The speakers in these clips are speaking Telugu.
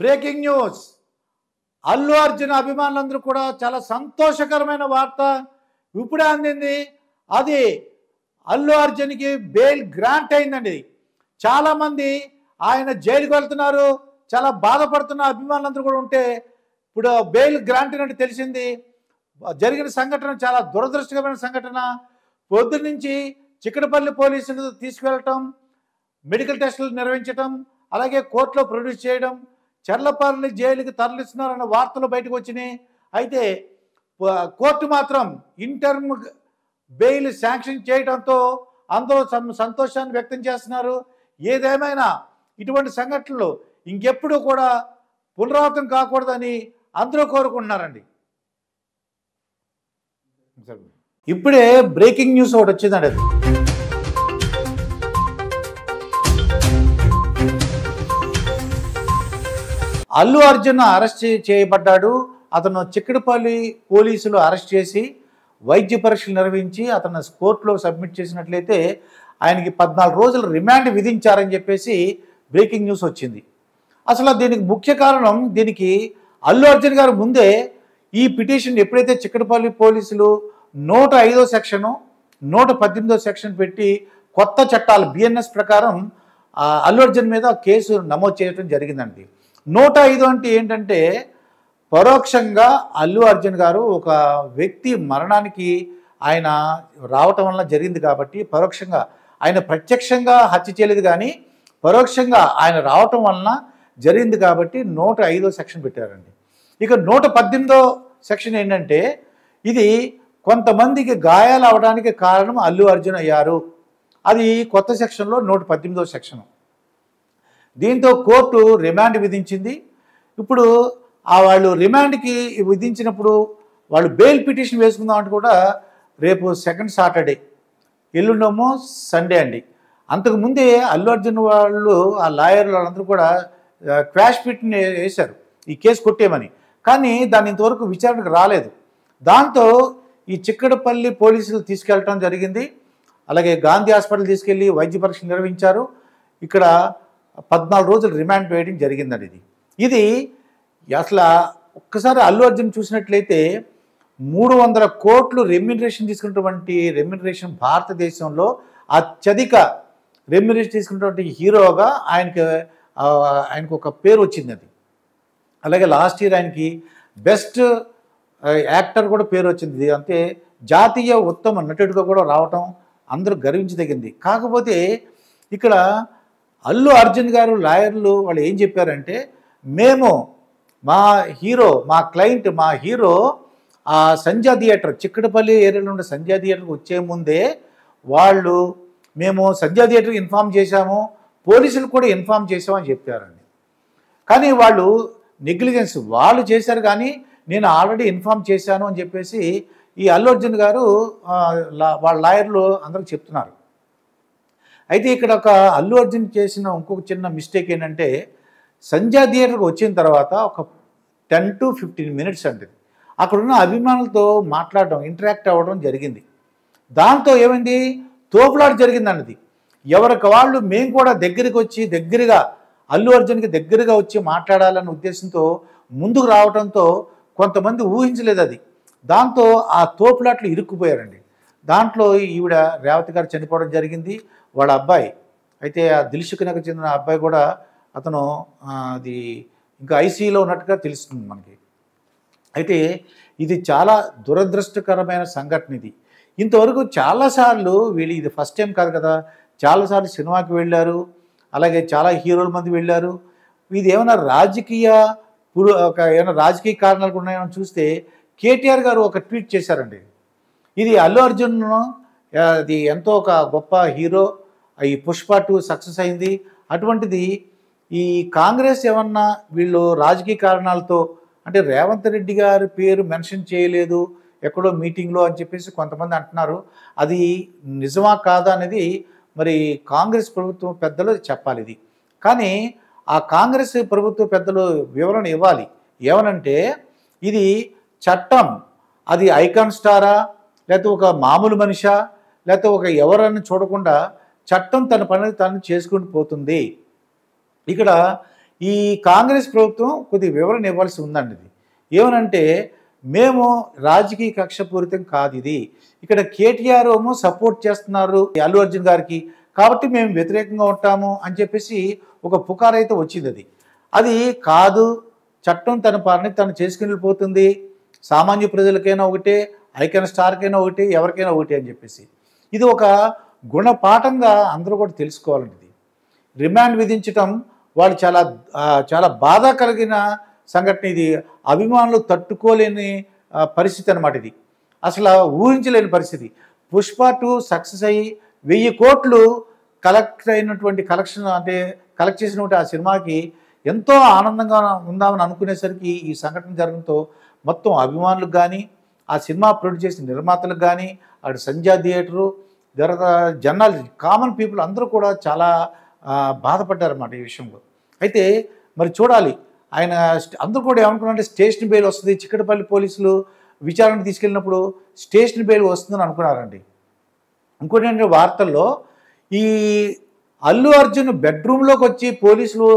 Breaking news. అల్లు అర్జున్ అభిమానులందరూ కూడా చాలా సంతోషకరమైన వార్త ఇప్పుడే అందింది. అది అల్లు అర్జున్కి బెయిల్ గ్రాంట్ అయిందండి. చాలామంది ఆయన జైలుకి వెళ్తున్నారు, చాలా బాధపడుతున్న అభిమానులందరూ కూడా ఉంటే ఇప్పుడు బెయిల్ గ్రాంట్ అయినట్టు తెలిసింది. జరిగిన సంఘటన చాలా దురదృష్టకరమైన సంఘటన. పొద్దున్న నుంచి చిక్కడపల్లి పోలీసులు తీసుకువెళ్ళటం, మెడికల్ టెస్టులు నిర్వహించడం, అలాగే కోర్టులో ప్రొడ్యూస్ చేయడం, చర్లపల్లి జైలుకి తరలిస్తున్నారన్న వార్తలు బయటకు వచ్చినాయి. అయితే కోర్టు మాత్రం ఇంటర్మ్ బెయిల్ శాంక్షన్ చేయడంతో అందరూ సంతోషాన్ని వ్యక్తం చేస్తున్నారు. ఏదేమైనా ఇటువంటి సంఘటనలు ఇంకెప్పుడు కూడా పునరావృతం కాకూడదని అందరూ కోరుకుంటున్నారండి. ఇప్పుడే బ్రేకింగ్ న్యూస్ ఒకటి వచ్చిందండి. అది అల్లు అర్జున్ అరెస్ట్ చేయబడ్డాడు. అతను చిక్కడపల్లి పోలీసులు అరెస్ట్ చేసి వైద్య పరీక్షలు నిర్వహించి అతను కోర్టులో సబ్మిట్ చేసినట్లయితే ఆయనకి 14 రోజులు రిమాండ్ విధించారని చెప్పేసి బ్రేకింగ్ న్యూస్ వచ్చింది. అసలు దీనికి ముఖ్య కారణం, దీనికి అల్లు అర్జున్ గారు ముందే ఈ పిటిషన్ ఎప్పుడైతే చిక్కడపల్లి పోలీసులు 105వ సెక్షను 118వ సెక్షన్ పెట్టి కొత్త చట్టాలు బిఎన్ఎస్ ప్రకారం అల్లు అర్జున్ మీద కేసు నమోదు చేయడం జరిగిందండి. 105 అంటే ఏంటంటే పరోక్షంగా అల్లు అర్జున్ గారు ఒక వ్యక్తి మరణానికి ఆయన రావటం వల్ల జరిగింది కాబట్టి, పరోక్షంగా ఆయన ప్రత్యక్షంగా హత్య చేయలేదు కానీ పరోక్షంగా ఆయన రావటం వలన జరిగింది కాబట్టి 105వ సెక్షన్ పెట్టారండి. ఇక 118వ సెక్షన్ ఏంటంటే ఇది కొంతమందికి గాయాలు అవడానికి కారణం అల్లు అర్జున్ అయ్యారు. అది కొత్త సెక్షన్లో 118వ సెక్షను. దీంతో కోర్టు రిమాండ్ విధించింది. ఇప్పుడు వాళ్ళు రిమాండ్కి విధించినప్పుడు వాళ్ళు బెయిల్ పిటిషన్ వేసుకుందామంటే కూడా రేపు సెకండ్ సాటర్డే, ఎల్లుండేమో సండే అండి. అంతకుముందే అల్లు అర్జున్ వాళ్ళు ఆ లాయర్లు వాళ్ళందరూ కూడా క్వాష్ పిట్ని వేశారు ఈ కేసు కొట్టేమని. కానీ దాన్ని ఇంతవరకు విచారణకు రాలేదు. దాంతో ఈ చిక్కడపల్లి పోలీసులు తీసుకెళ్ళటం జరిగింది. అలాగే గాంధీ హాస్పిటల్ తీసుకెళ్ళి వైద్య పరీక్షలు నిర్వహించారు. ఇక్కడ 14 రోజులు రిమాండ్ వేయడం జరిగిందండి. ఇది అసలు ఒక్కసారి అల్లు అర్జున్ చూసినట్లయితే 300 కోట్లు రెమ్యునరేషన్ తీసుకున్నటువంటి రెమ్యునరేషన్ భారతదేశంలో అత్యధిక రెమ్యునరేషన్ తీసుకున్నటువంటి హీరోగా ఆయనకు ఒక పేరు వచ్చింది. అది అలాగే లాస్ట్ ఇయర్ ఆయనకి బెస్ట్ యాక్టర్ కూడా పేరు వచ్చింది. అంటే జాతీయ ఉత్తమ నటుడిగా కూడా రావటం అందరూ గర్వించదగింది. కాకపోతే ఇక్కడ అల్లు అర్జున్ గారు లాయర్లు వాళ్ళు ఏం చెప్పారంటే, మేము మా హీరో, మా క్లయింట్, మా హీరో ఆ సంధ్యా థియేటర్ చిక్కడపల్లి ఏరియాలో ఉండే సంధ్యా థియేటర్కి వచ్చే ముందే మేము సంధ్యా థియేటర్కి ఇన్ఫామ్ చేశాము, పోలీసులు కూడా ఇన్ఫామ్ చేశామని చెప్పారండి. కానీ వాళ్ళు నెగ్లిజెన్స్ వాళ్ళు చేశారు, కానీ నేను ఆల్రెడీ ఇన్ఫామ్ చేశాను అని చెప్పేసి ఈ అల్లు అర్జున్ గారు వాళ్ళ లాయర్లు అందరికి చెప్తున్నారు. అయితే ఇక్కడ ఒక అల్లు అర్జున్ చేసిన ఇంకొక చిన్న మిస్టేక్ ఏంటంటే, సంధ్యా థియేటర్కి వచ్చిన తర్వాత ఒక 10 to 15 minutes అంటే అక్కడున్న అభిమానులతో మాట్లాడడం, ఇంటరాక్ట్ అవ్వడం జరిగింది. దాంతో ఏమైంది, తోపులాట జరిగిందన్నది. ఎవరికి వాళ్ళు మేము కూడా దగ్గరగా అల్లు అర్జున్కి దగ్గరగా వచ్చి మాట్లాడాలన్న ఉద్దేశంతో ముందుకు రావడంతో కొంతమంది ఊహించలేదు అది. దాంతో ఆ తోపులాట్లు ఇరుక్కుపోయారండి. దాంట్లో ఈవిడ రేవతి గారు చనిపోవడం జరిగింది. వాళ్ళ అబ్బాయి అయితే ఆ దిల్సుఖ్ నగర్ చెందిన అబ్బాయి కూడా అతను అది ఇంకా ఐసీయూలో ఉన్నట్టుగా తెలుస్తుంది మనకి. అయితే ఇది చాలా దురదృష్టకరమైన సంఘటన. ఇది ఇంతవరకు చాలాసార్లు వీళ్ళు, ఇది ఫస్ట్ టైం కాదు కదా, చాలాసార్లు సినిమాకి వెళ్ళారు, అలాగే చాలా హీరోల మంది వెళ్ళారు. ఇది ఏమైనా ఏమైనా రాజకీయ కారణాలు ఉన్నాయని చూస్తే కేటీఆర్ గారు ఒక ట్వీట్ చేశారండి. ఇది అల్లు అర్జున్ అది ఎంతో ఒక గొప్ప హీరో, ఈ పుష్ప 2 సక్సెస్ అయింది. అటువంటిది ఈ కాంగ్రెస్ ఏమన్నా వీళ్ళు రాజకీయ కారణాలతో, అంటే రేవంత్ రెడ్డి గారి పేరు మెన్షన్ చేయలేదు ఎక్కడో మీటింగ్లో అని చెప్పేసి కొంతమంది అంటున్నారు. అది నిజమా కాదా అనేది మరి కాంగ్రెస్ ప్రభుత్వం పెద్దలు చెప్పాలి. ఇది కానీ ఆ కాంగ్రెస్ ప్రభుత్వ పెద్దలు వివరణ ఇవ్వాలి. ఏమనంటే ఇది చట్టం, అది ఐకాన్ స్టారా, లేకపోతే ఒక మామూలు మనిషా, లేకపోతే ఒక ఎవరని చూడకుండా చట్టం తన పని తను చేసుకుంటూ పోతుంది. ఇక్కడ ఈ కాంగ్రెస్ ప్రభుత్వం కొద్దిగా వివరణ ఇవ్వాల్సి ఉందండి ఇది. ఏమనంటే మేము రాజకీయ కక్షపూరితం కాదు ఇది. ఇక్కడ కేటీఆర్ ఏమో సపోర్ట్ చేస్తున్నారు అల్లు అర్జున్ గారికి, కాబట్టి మేము వ్యతిరేకంగా ఉంటాము అని చెప్పేసి ఒక పుకారు అయితే వచ్చింది. అది కాదు, చట్టం తన పని తను చేసుకుని వెళ్ళిపోతుంది, సామాన్య ప్రజలకైనా ఒకటే, ఐకాన్ స్టార్కైనా ఒకటి, ఎవరికైనా ఒకటి అని చెప్పేసి ఇది ఒక గుణపాఠంగా అందరూ కూడా తెలుసుకోవాలండి. రిమాండ్ విధించటం వాళ్ళు చాలా బాధ కలిగిన సంఘటన ఇది. అభిమానులు తట్టుకోలేని పరిస్థితి అన్నమాట ఇది. అసలు ఊహించలేని పరిస్థితి. పుష్ప 2 సక్సెస్ అయ్యి 1000 కోట్లు కలెక్ట్ చేసినటువంటి ఆ సినిమాకి ఎంతో ఆనందంగా ఉందామని అనుకునేసరికి ఈ సంఘటన జరగడంతో మొత్తం అభిమానులకు కానీ, ఆ సినిమా ప్రొడ్యూస్ చేసిన నిర్మాతలకు కానీ, అటు సంధ్యా థియేటరు జనాలు కామన్ పీపుల్ అందరూ కూడా చాలా బాధపడ్డారన్నమాట ఈ విషయంలో. అయితే మరి చూడాలి, ఆయన అందరూ కూడా ఏమనుకున్నారంటే స్టేషన్ బెయిల్ వస్తుంది, చిక్కడపల్లి పోలీసులు విచారణ తీసుకెళ్ళినప్పుడు స్టేషన్ బెయిల్ వస్తుందని అనుకున్నారండి. ఇంకోటి ఏంటంటే వార్తల్లో ఈ అల్లు అర్జున్ బెడ్రూమ్లోకి వచ్చి పోలీసులు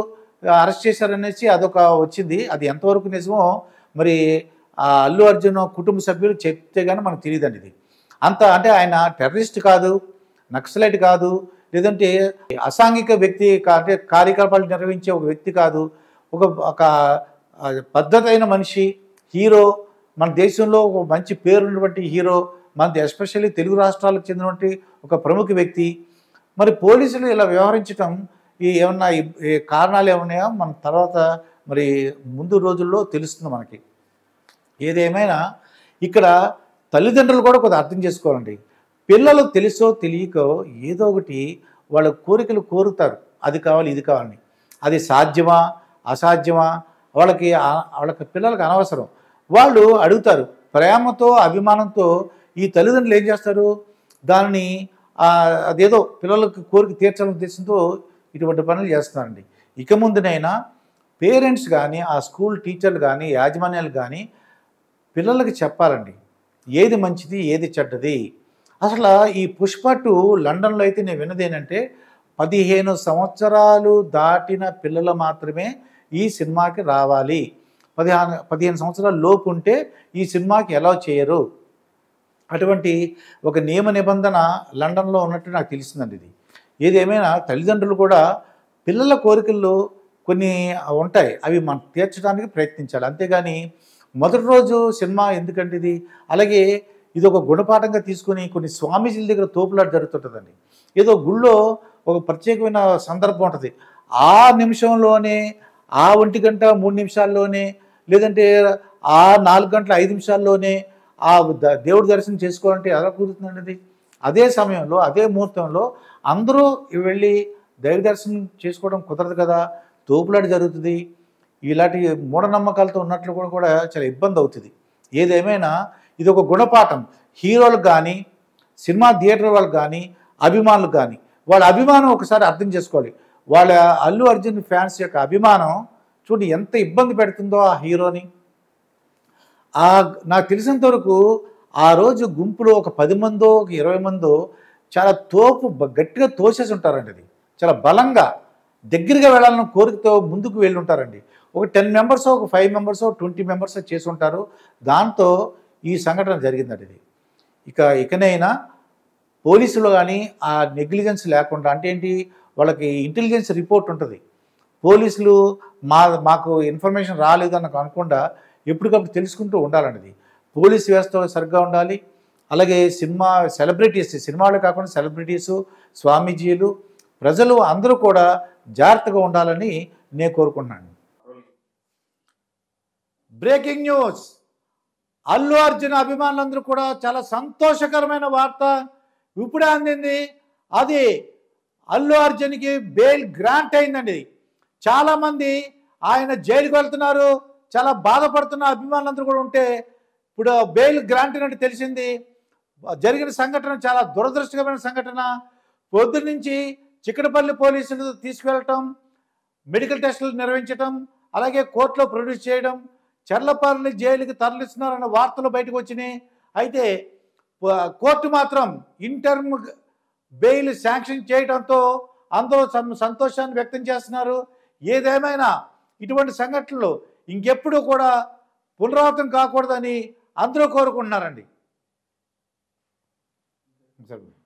అరెస్ట్ చేశారనేసి అదొక వచ్చింది. అది ఎంతవరకు నిజమో మరి ఆ అల్లు అర్జున్ కుటుంబ సభ్యులు చెప్తే కానీ మనకు తెలియదండి. ఇది అంటే ఆయన టెర్రరిస్ట్ కాదు, నక్సలైట్ కాదు, లేదంటే అసాంఘిక వ్యక్తి అంటే కార్యకలాపాలు నిర్వహించే ఒక వ్యక్తి కాదు, ఒక పద్ధతి అయిన మనిషి, హీరో, మన దేశంలో ఒక మంచి పేరున్నటువంటి హీరో, మన ఎస్పెషల్లీ తెలుగు రాష్ట్రాలకు చెందినటువంటి ఒక ప్రముఖ వ్యక్తి. మరి పోలీసులు ఇలా వ్యవహరించడం ఏమన్నా కారణాలు ఏమన్నాయో మన తర్వాత మరి ముందు రోజుల్లో తెలుస్తుంది మనకి. ఏదేమైనా ఇక్కడ తల్లిదండ్రులు కూడా కొద్దిగా అర్థం చేసుకోవాలండి. పిల్లలు తెలుసో తెలియకో ఏదో ఒకటి వాళ్ళ కోరికలు కోరుతారు, అది కావాలి ఇది కావాలని. అది సాధ్యమా అసాధ్యమా వాళ్ళకి పిల్లలకు అనవసరం. వాళ్ళు అడుగుతారు ప్రేమతో అభిమానంతో. ఈ తల్లిదండ్రులు ఏం చేస్తారు, దానిని అదేదో పిల్లలకు కోరిక తీర్చాలని ఉద్దేశంతో ఇటువంటి పనులు చేస్తున్నారండి. ఇక ముందునైనా పేరెంట్స్ కానీ, ఆ స్కూల్ టీచర్లు కానీ, యాజమాన్యాలు కానీ పిల్లలకి చెప్పాలండి ఏది మంచిది ఏది చెడ్డది. అసలు ఈ పుష్ప 2 లండన్లో అయితే నేను విన్నది ఏంటంటే 15 సంవత్సరాలు దాటిన పిల్లలు మాత్రమే ఈ సినిమాకి రావాలి. 15 సంవత్సరాల లోపు ఉంటే ఈ సినిమాకి ఎలా చేయరు, అటువంటి ఒక నియమ నిబంధన లండన్లో ఉన్నట్టు నాకు తెలిసిందండి. ఇది ఏదేమైనా తల్లిదండ్రులు కూడా పిల్లల కోరికలు కొన్ని ఉంటాయి, అవి మనం తీర్చడానికి ప్రయత్నించాలి. అంతేగాని మొదటి రోజు సినిమా ఎందుకంటే ఇది. అలాగే ఇది ఒక గుణపాఠంగా తీసుకుని కొన్ని స్వామీజీల దగ్గర తోపులాట జరుగుతుంటుందండి. ఏదో గుళ్ళో ఒక ప్రత్యేకమైన సందర్భం ఉంటుంది, ఆ నిమిషంలోనే, ఆ 1 గంట 3 నిమిషాల్లోనే, లేదంటే ఆ 4 గంటల 5 నిమిషాల్లోనే ఆ దేవుడి దర్శనం చేసుకోవాలంటే ఎలా కుదురుతుందండి? అదే సమయంలో అదే ముహూర్తంలో అందరూ వెళ్ళి దైవ దర్శనం చేసుకోవడం కుదరదు కదా, తోపులాట జరుగుతుంది. ఇలాంటి మూఢనమ్మకాలతో ఉన్నట్లు కూడా చాలా ఇబ్బంది అవుతుంది. ఏదేమైనా ఇది ఒక గుణపాఠం. హీరోలకు కానీ, సినిమా థియేటర్ వాళ్ళకి కానీ, అభిమానులకు కానీ వాళ్ళ అభిమానం ఒకసారి అర్థం చేసుకోవాలి. వాళ్ళ అల్లు అర్జున్ ఫ్యాన్స్ యొక్క అభిమానం చూడండి ఎంత ఇబ్బంది పెడుతుందో ఆ హీరోని. నాకు తెలిసినంత వరకు ఆ రోజు గుంపులో ఒక 10 మందో ఒక 20 మందో చాలా గట్టిగా తోసేసి ఉంటారండి. అది చాలా బలంగా దగ్గరగా వెళ్ళాలని కోరికతో ముందుకు వెళ్ళి ఉంటారండి. ఒక 10 మెంబర్స్, ఒక 5 మెంబర్స్, 20 మెంబర్స్ చేసి ఉంటారు. దాంతో ఈ సంఘటన జరిగిందండి. ఇది ఇకనైనా పోలీసులు కానీ ఆ నెగ్లిజెన్స్ లేకుండా, అంటే ఏంటి, వాళ్ళకి ఇంటెలిజెన్స్ రిపోర్ట్ ఉంటుంది. పోలీసులు మాకు ఇన్ఫర్మేషన్ రాలేదు అని అనకుండా ఎప్పటికప్పుడు తెలుసుకుంటూ ఉండాలండి. పోలీస్ వ్యవస్థ సరిగ్గా ఉండాలి. అలాగే సినిమాలో కాకుండా సెలబ్రిటీసు, స్వామీజీలు, ప్రజలు అందరూ కూడా జాగ్రత్తగా ఉండాలని నేను కోరుకుంటున్నాను. బ్రేకింగ్ న్యూస్, అల్లు అర్జున్ అభిమానులందరూ కూడా చాలా సంతోషకరమైన వార్త ఇప్పుడే అందింది. అది అల్లు అర్జున్కి బెయిల్ గ్రాంట్ అయిందండి. చాలామంది ఆయన జైలుకి వెళ్తున్నారు, చాలా బాధపడుతున్న అభిమానులందరూ కూడా ఉంటే ఇప్పుడు బెయిల్ గ్రాంట్ అయినట్టు తెలిసింది. జరిగిన సంఘటన చాలా దురదృష్టకరమైన సంఘటన. పొద్దున్న నుంచి చిక్కడపల్లి పోలీసులు తీసుకువెళ్ళటం, మెడికల్ టెస్టులు నిర్వహించటం, అలాగే కోర్టులో ప్రొడ్యూస్ చేయడం, చర్లపల్లి జైలుకి తరలిస్తున్నారన్న వార్తలు బయటకు వచ్చినాయి. అయితే కోర్టు మాత్రం ఇంటర్మ్ బెయిల్ శాంక్షన్ చేయడంతో అందరూ సంతోషాన్ని వ్యక్తం చేస్తున్నారు. ఏదేమైనా ఇటువంటి సంఘటనలు ఇంకెప్పుడు కూడా పునరావృతం కాకూడదని అందరూ కోరుకుంటున్నారండి. సరే.